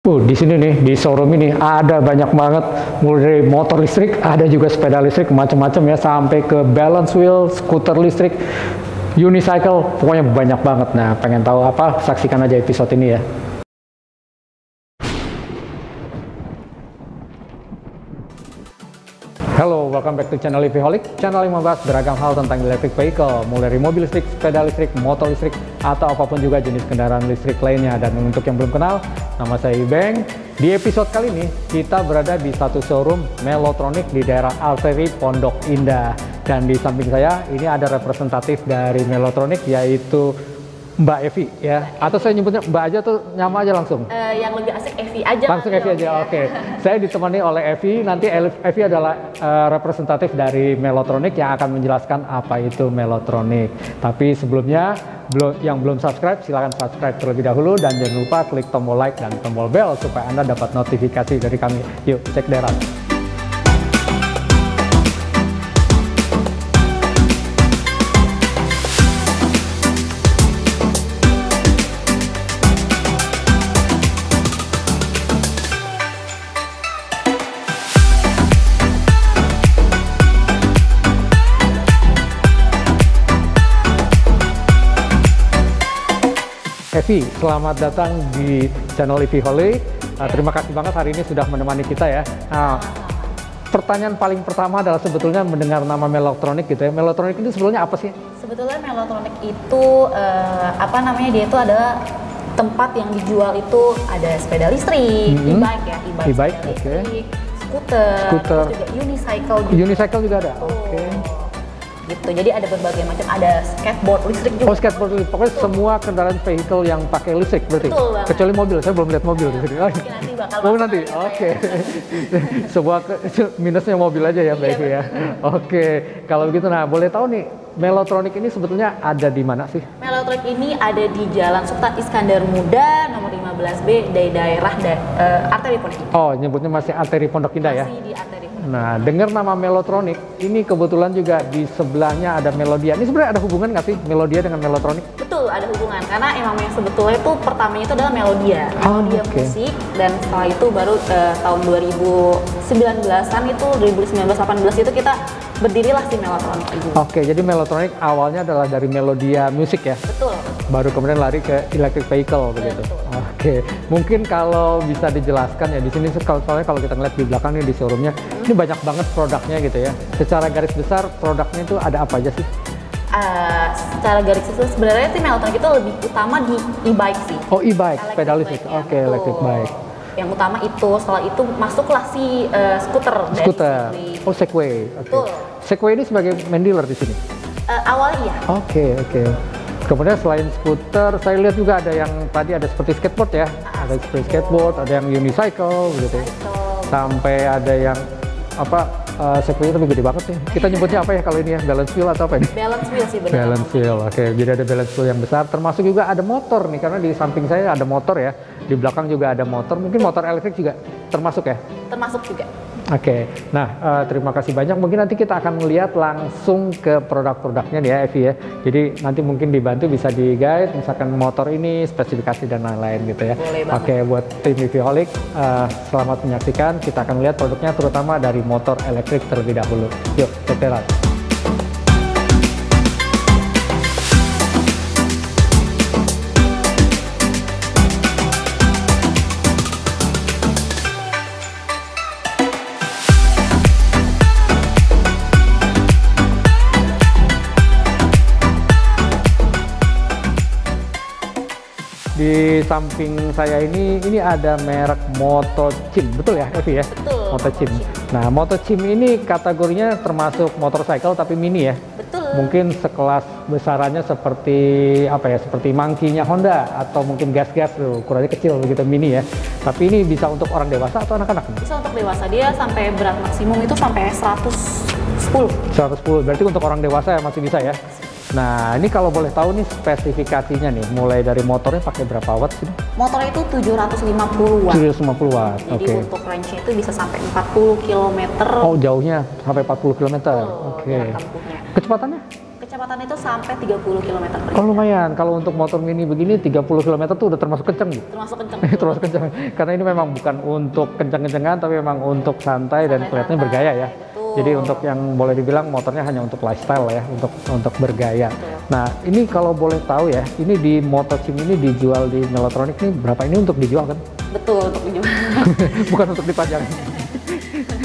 Di sini nih, di showroom ini ada banyak banget, mulai dari motor listrik, ada juga sepeda listrik, macam-macam ya, sampai ke balance wheel, skuter listrik, unicycle, pokoknya banyak banget. Nah, pengen tahu apa? Saksikan aja episode ini ya. Halo, welcome back to channel EVholic, channel yang membahas beragam hal tentang electric vehicle, mulai dari mobil listrik, sepeda listrik, motor listrik, atau apapun juga jenis kendaraan listrik lainnya. Dan untuk yang belum kenal, nama saya Ibeng. Di episode kali ini, kita berada di satu showroom Melotronic di daerah Arteri Pondok Indah. Dan di samping saya, ini ada representatif dari Melotronic, yaitu Mbak Evi ya, atau saya nyebutnya Mbak aja tuh nyama aja langsung. Yang lebih asik Evi aja. Langsung Evi aja, oke. Saya ditemani oleh Evi, nanti Evi adalah representatif dari Melotronic yang akan menjelaskan apa itu Melotronic. Tapi sebelumnya, yang belum subscribe, silahkan subscribe terlebih dahulu dan jangan lupa klik tombol like dan tombol bell supaya Anda dapat notifikasi dari kami. Yuk, cek derat. Evi, selamat datang di channel EVholic. Terima kasih banget hari ini sudah menemani kita ya. Pertanyaan paling pertama adalah sebetulnya mendengar nama Melotronic gitu ya. Melotronic itu sebetulnya apa sih? Sebetulnya Melotronic itu dia itu adalah tempat yang dijual itu ada sepeda listrik, e-bike ya, e-bike, listrik, skuter, terus juga unicycle. Unicycle juga ada. Oke. Gitu. Jadi ada berbagai macam, ada skateboard listrik juga. Oh, skateboard listrik. Pokoknya semua kendaraan vehicle yang pakai listrik berarti. Betul banget. Kecuali mobil, saya belum lihat mobil di sini. Nanti bakal nanti. Oke. Sebuah minusnya mobil aja ya, Mbak Evi ya. Oke. Kalau begitu, nah boleh tahu nih, Melotronic ini sebetulnya ada di mana sih? Melotronic ini ada di Jalan Sultan Iskandar Muda nomor 15B dari daerah Arteri Pondok Indah. Oh, nyebutnya masih Arteri Pondok Indah ya? Masih di Arteri. Nah, dengar nama Melotronic, ini kebetulan juga di sebelahnya ada Melodia. Ini sebenarnya ada hubungan nggak sih Melodia dengan Melotronic? Betul, ada hubungan. Karena emang yang sebetulnya itu pertamanya itu adalah Melodia. Melodia musik, dan setelah itu baru tahun 2019-an itu, 2019-18 itu kita berdirilah si Melotronic itu. Oke, jadi Melotronic awalnya adalah dari Melodia Music ya? Betul. Baru kemudian lari ke electric vehicle begitu. Oke, mungkin kalau bisa dijelaskan ya di sini soalnya kalau kita ngeliat di belakang nih di showroomnya, ini banyak banget produknya gitu ya. Secara garis besar produknya itu ada apa aja sih? Secara garis besar sebenarnya sih Melotronic itu lebih utama di e-bike sih. Oh, e-bike, sepeda listrik. Oke, electric bike. Yang utama itu, setelah itu masuklah si skuter. Oh, Segway. Oke. Segway ini sebagai main dealer di sini? Awalnya iya. Oke. Kemudian selain skuter, saya lihat juga ada yang tadi ada seperti skateboard ya. Ada seperti skateboard, ada yang unicycle gitu. Sampai ada yang Segway tapi gede banget ya. Kita nyebutnya apa ya kalau ini ya? Balance wheel atau apa ini? Balance wheel sih benar. Balance wheel. Oke, jadi ada balance wheel yang besar. Termasuk juga ada motor nih, karena di samping saya ada motor ya. Di belakang juga ada motor. Mungkin motor elektrik juga termasuk ya? Termasuk juga. Oke, nah terima kasih banyak. Mungkin nanti kita akan melihat langsung ke produk-produknya nih ya, Evi ya. Jadi nanti mungkin dibantu bisa di-guide, misalkan motor ini, spesifikasi dan lain-lain gitu ya. Oke, buat tim EVholic, selamat menyaksikan. Kita akan melihat produknya terutama dari motor elektrik terlebih dahulu. Yuk, cek derat. Di samping saya ini ada merek Motochim, betul ya Evi ya? Betul. Motochim. Nah, Motochim ini kategorinya termasuk motorcycle tapi mini ya? Betul. Mungkin sekelas besarannya seperti apa ya? Seperti Monkey-nya Honda atau mungkin gas-gas tuh, ukurannya kecil begitu mini ya. Tapi ini bisa untuk orang dewasa atau anak-anak? Bisa untuk dewasa, dia sampai berat maksimum itu sampai 110. 110, berarti untuk orang dewasa ya masih bisa ya? Nah, ini kalau boleh tahu nih spesifikasinya nih, mulai dari motornya pakai berapa watt sih? Motornya itu 750 watt. 750 watt, oke. Jadi untuk range-nya itu bisa sampai 40 km. Oh, jauhnya sampai 40 km. Oke. Tempuhnya. Kecepatannya? Kecepatannya itu sampai 30 km per jam. Oh lumayan, kalau untuk motor mini begini 30 km tuh udah termasuk kenceng gitu? Termasuk kenceng. Termasuk kenceng, karena ini memang bukan untuk kenceng-kencengan, tapi memang untuk santai dan kelihatannya bergaya ya. Betul. Jadi untuk yang boleh dibilang motornya hanya untuk lifestyle ya, untuk bergaya. Betul. Nah ini kalau boleh tahu ya, ini di Motosim ini dijual di Melotronic ini berapa? Ini untuk dijual kan? Betul, untuk dijual. Bukan untuk dipajang.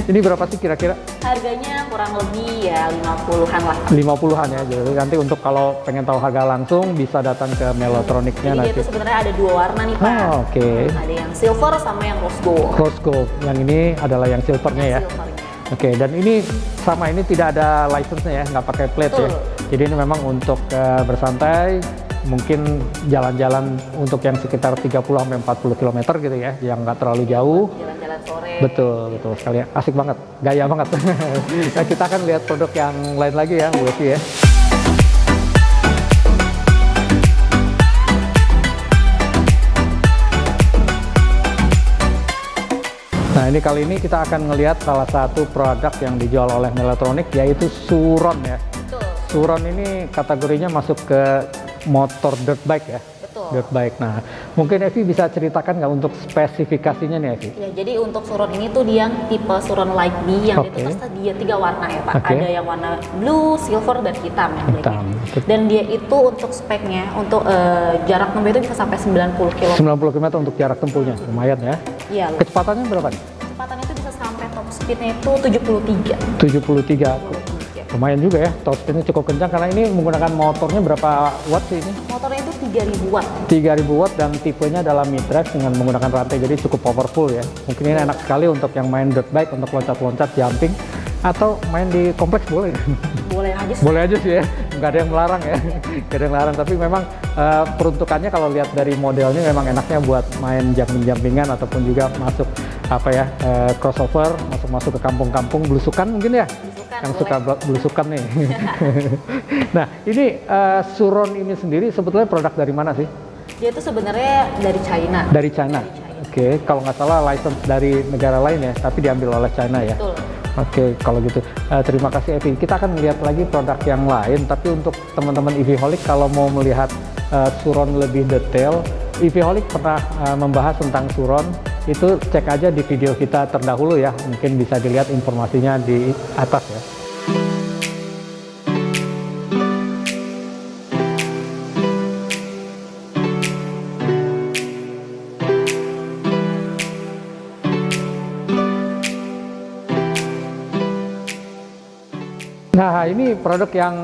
Ini berapa sih kira-kira? Harganya kurang lebih ya 50-an lah. 50-an ya, jadi nanti untuk kalau pengen tahu harga langsung bisa datang ke Melotronicnya Jadi nanti. dia tuh sebenarnya ada dua warna nih Pak. Oh, oke. Ada yang silver sama yang rose gold. Rose gold, yang ini adalah yang silvernya ya. Silvernya. Oke, dan ini sama, ini tidak ada license-nya ya, nggak pakai plate ya. Betul. Jadi ini memang untuk bersantai, mungkin jalan-jalan untuk yang sekitar 30-40 km gitu ya, yang nggak terlalu jauh. Jalan-jalan sore. Betul sekali, asik banget, gaya banget. Nah, kita akan lihat produk yang lain lagi ya, Bu Evi ya. Nah ini kali ini kita akan ngelihat salah satu produk yang dijual oleh Melotronic, yaitu Suron ya. Betul. Suron ini kategorinya masuk ke motor dirt bike ya. Betul. Dirt bike. Nah mungkin Evi bisa ceritakan nggak untuk spesifikasinya nih Evi? Ya, jadi untuk Suron ini tuh dia tipe Suron Light B yang Oke. itu tersedia 3 warna ya Pak. Oke. Ada yang warna blue, silver, dan hitam ya. Hitam. Dan dia itu untuk speknya, untuk jarak tempuh itu bisa sampai 90 km. 90 km untuk jarak tempuhnya, lumayan ya. Iya. Kecepatannya berapa nih? Kecepatannya itu bisa sampai top speednya itu 73. 73. Lumayan juga ya, top speednya cukup kencang karena ini menggunakan motornya berapa watt sih ini? Motornya itu 3000 watt. 3000 watt dan tipenya adalah mid drive dengan menggunakan rantai, jadi cukup powerful ya. Mungkin ini enak sekali untuk yang main dirt bike, untuk loncat-loncat, jumping, atau main di kompleks boleh. Boleh aja sih. Boleh aja sih ya, nggak ada yang melarang ya. Nggak ada yang melarang, tapi memang peruntukannya kalau lihat dari modelnya memang enaknya buat main jumping-jumpingan ataupun juga masuk apa ya, crossover, masuk-masuk ke kampung-kampung, belusukan mungkin ya. Yang suka belusukan nih. Nah ini Suron ini sendiri sebetulnya produk dari mana sih? Dia itu sebenarnya dari China. Dari China. Oke, kalau nggak salah license dari negara lain ya, tapi diambil oleh China ya. Betul. Oke, kalau gitu terima kasih Evi. Kita akan melihat lagi produk yang lain, tapi untuk teman-teman EVholic kalau mau melihat Suron lebih detail, EVholic pernah membahas tentang Suron. Itu cek aja di video kita terdahulu ya, mungkin bisa dilihat informasinya di atas ya. Nah ini produk yang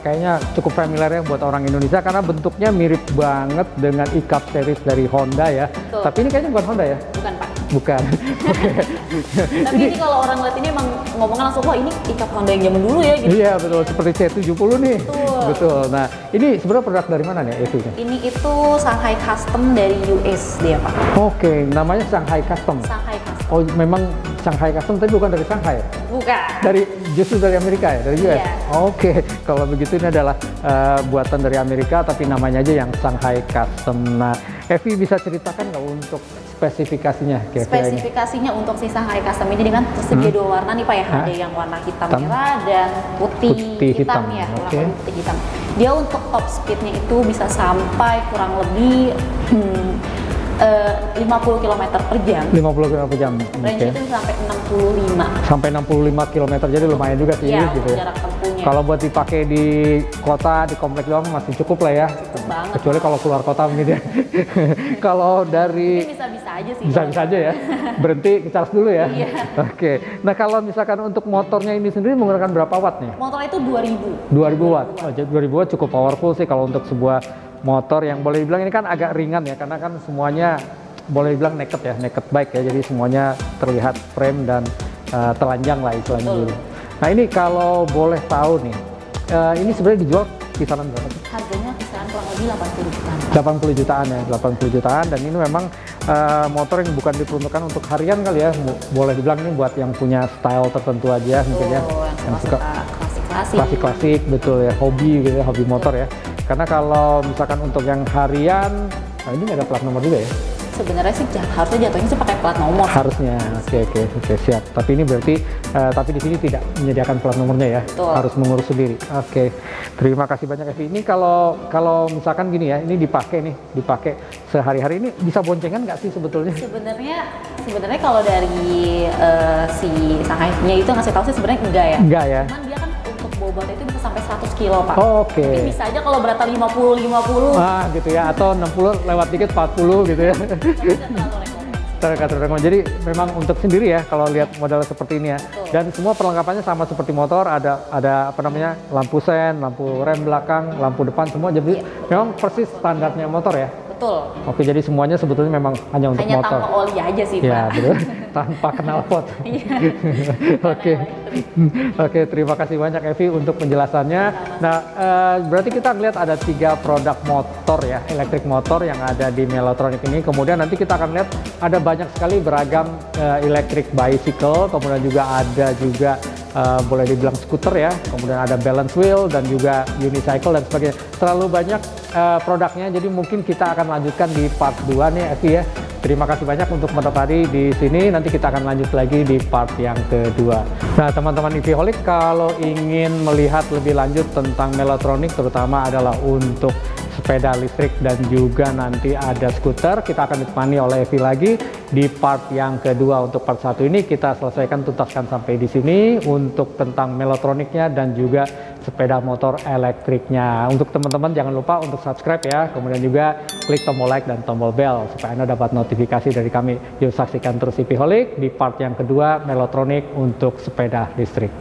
kayaknya cukup familiar ya buat orang Indonesia karena bentuknya mirip banget dengan e-Cup series dari Honda ya. Betul. Tapi ini kayaknya bukan Honda ya? Bukan Pak. Bukan. Oke. Tapi ini kalau orang lihat ini emang ngomongnya langsung, wah ini e-Cup Honda yang zaman dulu ya gitu. Iya betul, seperti C70 nih. Betul. Betul. Nah ini sebenarnya produk dari mana nih Evi? Ini itu Shanghai Custom dari US dia Pak. Oke, namanya Shanghai Custom. Shanghai Custom. Oh memang Shanghai Custom tapi bukan dari Shanghai ya? Bukan. Justru dari Amerika ya, dari US? Iya. Oke, kalau begitu ini adalah buatan dari Amerika tapi namanya aja yang Shanghai Custom. Nah, Evi bisa ceritakan nggak untuk spesifikasinya? Spesifikasinya untuk si Shanghai Custom ini dengan tersedia 2 warna nih Pak ya. Ada yang warna hitam merah dan putih hitam ya. Oke. Putih hitam. Dia untuk top speednya itu bisa sampai kurang lebih 50 km per jam. 50 km per jam. Range itu sampai 65. Sampai 65 km, jadi lumayan juga sih Iya, gitu ya. jarak tempuhnya. Kalau buat dipakai di kota, di komplek doang masih cukup lah ya. Cukup banget. Kecuali kalau keluar kota mungkin ya. Kalau dari Ini bisa-bisa aja sih. bisa aja ya. Berhenti charge dulu ya. Iya. Oke. Nah, kalau misalkan untuk motornya ini sendiri menggunakan berapa watt nih? Motor itu 2000. 2000 watt. Oh, jadi 2000 watt cukup powerful sih kalau untuk sebuah motor yang boleh dibilang ini kan agak ringan ya, karena kan semuanya boleh dibilang naked ya, naked bike ya, jadi semuanya terlihat frame dan telanjang lah istilahnya dulu. Nah ini kalau boleh tahu nih, ini sebenarnya dijual kisaran berapa sih? Harganya kisaran kurang lebih 80 jutaan. 80 jutaan ya, 80 jutaan, dan ini memang motor yang bukan diperuntukkan untuk harian kali ya, boleh dibilang ini buat yang punya style tertentu aja mungkin ya, yang suka klasik-klasik, betul ya, hobi gitu ya, hobi motor ya. Karena kalau misalkan untuk yang harian, nah ini nggak ada plat nomor juga ya? Sebenarnya sih harusnya jatuhnya sih pakai plat nomor. Harusnya, oke, siap. Tapi ini berarti, tapi di sini tidak menyediakan plat nomornya ya, Betul. harus mengurus sendiri. Oke, terima kasih banyak Evi. Ini kalau misalkan gini ya, ini dipakai sehari-hari, ini bisa boncengan nggak sih sebetulnya? Sebenarnya kalau dari si Shanghai-nya itu ngasih tahu sih sebenarnya enggak ya. Enggak ya. Cuman dia kan untuk bobotnya itu bisa sampai 100 kilo Pak. Oke. Tapi bisa aja kalau beratnya 50. Gitu ya, atau 60 lewat dikit 40 gitu ya. Tergantung. Jadi memang untuk sendiri ya kalau lihat model seperti ini ya. Betul. Dan semua perlengkapannya sama seperti motor, ada apa namanya, lampu sen, lampu rem belakang, lampu depan, semua jadi memang persis standarnya motor ya. Betul. Oke, jadi semuanya sebetulnya memang hanya untuk motor. Hanya tanpa oli aja sih Ya, Pak. betul. Tanpa knalpot. Oke, terima kasih banyak Evi untuk penjelasannya. Nah, berarti kita lihat ada 3 produk motor ya, elektrik motor yang ada di Melotronic ini. Kemudian nanti kita akan lihat ada banyak sekali beragam electric bicycle, kemudian juga ada boleh dibilang skuter ya, kemudian ada balance wheel dan juga unicycle dan sebagainya. Terlalu banyak produknya, jadi mungkin kita akan lanjutkan di part 2 nih Evi ya. Terima kasih banyak untuk menemani di sini. Nanti kita akan lanjut lagi di part yang kedua. Nah, teman-teman EVholic, kalau ingin melihat lebih lanjut tentang Melotronic, terutama adalah untuk sepeda listrik dan juga nanti ada skuter, kita akan ditemani oleh Evi lagi di part yang kedua. Untuk part 1 ini kita selesaikan, tuntaskan sampai di sini untuk tentang Melotronicnya dan juga sepeda motor elektriknya. Untuk teman-teman jangan lupa untuk subscribe ya, kemudian juga klik tombol like dan tombol bell supaya Anda dapat notifikasi dari kami. Yuk saksikan terus EVholic di part yang kedua Melotronic untuk sepeda listrik.